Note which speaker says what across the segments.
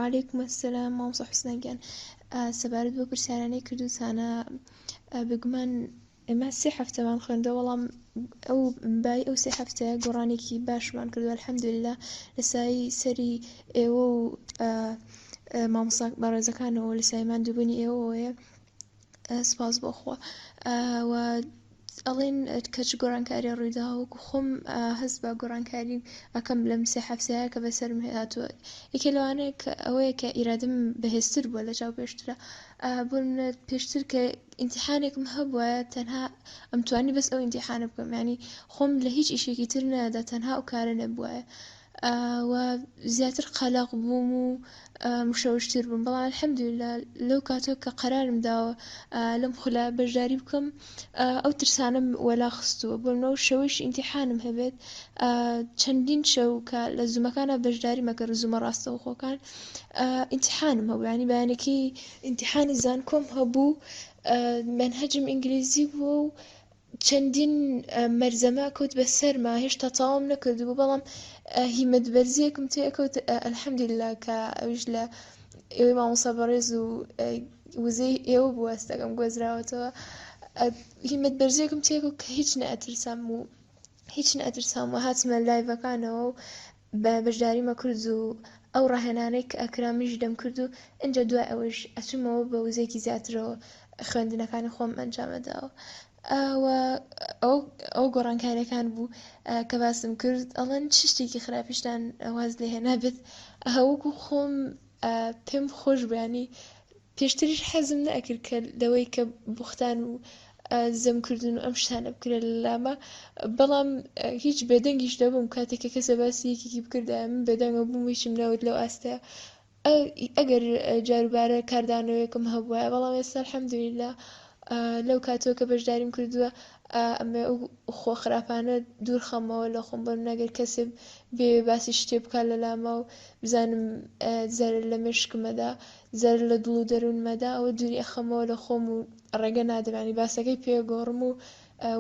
Speaker 1: وعليكم السلام مامۆستا حوسنەگیان سەبارەت بۆ پرسیارانەی کردووتانە بگومان ئێمە 3 هەفتەمان خوێندەوە بەڵام ئەو 3 هەفتەیە گۆڕانێکی باشمان کردووە الحەمدولیلا لەسای سەری ئێوە و مامۆستا بەڕێزەکانەوە لەسای ماندووبوونی ئێوەیە سپاس بۆخوا و ئەڵێن کەچ گۆڕانکاریە ڕوویداوە وەکو خۆم هەست بە گۆڕانکاری ئەەکەم لەم 3 هەفتەیە کە بەسەرم هاتووە یەکێ لەوانەیە کە ئەوەیە کە ئیرادەم بەهێزتر بووە لە چاو پێشترە بۆ پێشتر کە ئیمتیحانێکم هەبووە تەنها ئەمتوانی بەس ئەو ئیمتیحانە بکەم یعنی خۆم لە هیچ ئیشێکی تر نەدا تەنها ئەو کارە نەبووە و زیاتر قەلەق بووم و مشەوشتر بووم بەڵام الحەمدولیلا لەو کاتۆ کە قەرارم داوە لەم خولە بەشداری بکەم ئەو ترسانەم وەلا خستووە بۆ منەوە شەوەیش ئیمتیحانم هەبێت چەندین شەو کە لە زوومەکانە بەشداری مەکە زوومە ڕاستەوخۆکان ئیمتیحانم هەبوو ینی بەیانێکی ئیمتیحانی زانکۆم هەبوو مەنهەجم ئینگلیزی بووە و چەندین مەرزەمە کەوت بەسەرما هێشتا تەواوم نەکردبوو بەڵام هیمەت بەرزیەکم تێکەوت الحەمدولیلا کە ئەویش لە ئێوەی مامۆستا بەڕێز و وزەی ئێوە بوو ئەستەکەم گۆزراوەتەوە هیمەت بەرزیەکم تێکەوت کە هیچ نەئەترسام و هاتمە لایڤەکانەوە و بەشداریمە کرد و ئەو ڕاهێنانەی کە ئەکرامیش دەم کرد و ئەنجا دوای ئەوەش ئەچوومەوە بە وزەیەکی زیاترەوە خوێندنەکانی خۆم ئەنجامەداوە ئەو گۆڕانکاریەکان بوو کە باسم کرد ئەڵەن چ شتێکی خراپیشتان واز لێ هێنا بێت وەکو خۆم پێم خۆش بوو ینی پێشتریش حەزم نەئەکرد کە لەوەی کە بوختان و زەمکردن و ئەم شتانە بکرێ لەلامە بەڵام هیچ بێدەنگیش دەبووم کاتێککە کەسە باسی یەکێکی بکردە من بێدەنگە بووم هیچم نەوت لەو ئاستەیە ئەگەر جاروبارە کاردانەوەیەکم هەبووە بەڵام ئێستا الحەمدولیلا لەو کاتەوە کە بەشداریم کردووە ئەمێ خۆ خراپانە دوور خەمەوە لە خۆم بەن نەگەر کەسێ بێ باسی شتێ بکات لەلامە و بزانم زەرر لە مێشکمەدا زەرر لە دڵ و دەروونمەدا ئەوە دووری ئەخەمەوە لە خۆم و ڕێگە نادەمانی باسەکەی پێگۆڕم و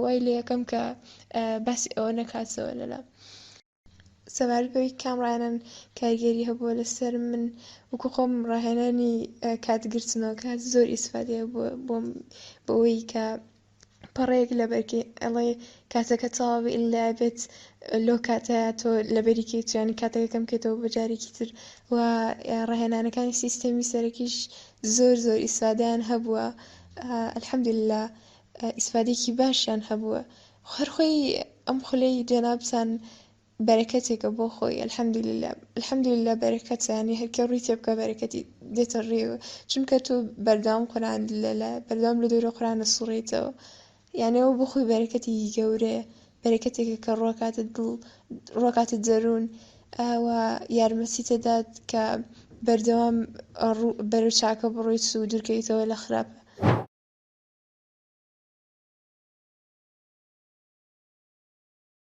Speaker 1: وای لێ یەکەم کە باسی ئەوە نەکاتەوە لەلام سەبارەت بەوەی کام ڕاهێنان کاریگەری هەبووە لەسەر من وەکو خۆم ڕاهێنانی کاتگرتنەوە کات زۆر ئیسفادەیە بۆم بەوەی کە پەڕەیەک لەبەرکێ ئەڵێ کاتەکە تەواو ئیلا بێت لەو کاتەیە تۆ لەبەریکەی توانی کاتەکە کەم بکەیتەوە بە جارێکی تر و ڕاهێنانەکانی سیستەمی سەرەکیش زۆر ئیسفادەیان هەبووە الحەمدولیلا ئیسفادەیەکی باشیان هەبووە هەرخۆی ئەم خولەی جەنابتان بەرەکەتێکە بۆ خۆی الحەمدولیلا بەرەکەتە ینی هەرکە ڕووی تێ بکە بەرەکەتی دێتە ڕێوە چونکە تۆ بەردەوام قورئان بەردەوام لە دوورە قورئانە سوڕێیتەوە یعنی ئەوە بۆ خۆی بەرەکەتێکی گەورەیە بەرەکەتێکە کە ڕۆکاتت دڵ ڕۆکاتت دەروون و یارمەتیت دەدات کە بەردەوام بەرەو چاکە بڕۆیت و دوورکەویتەوە لە خراپە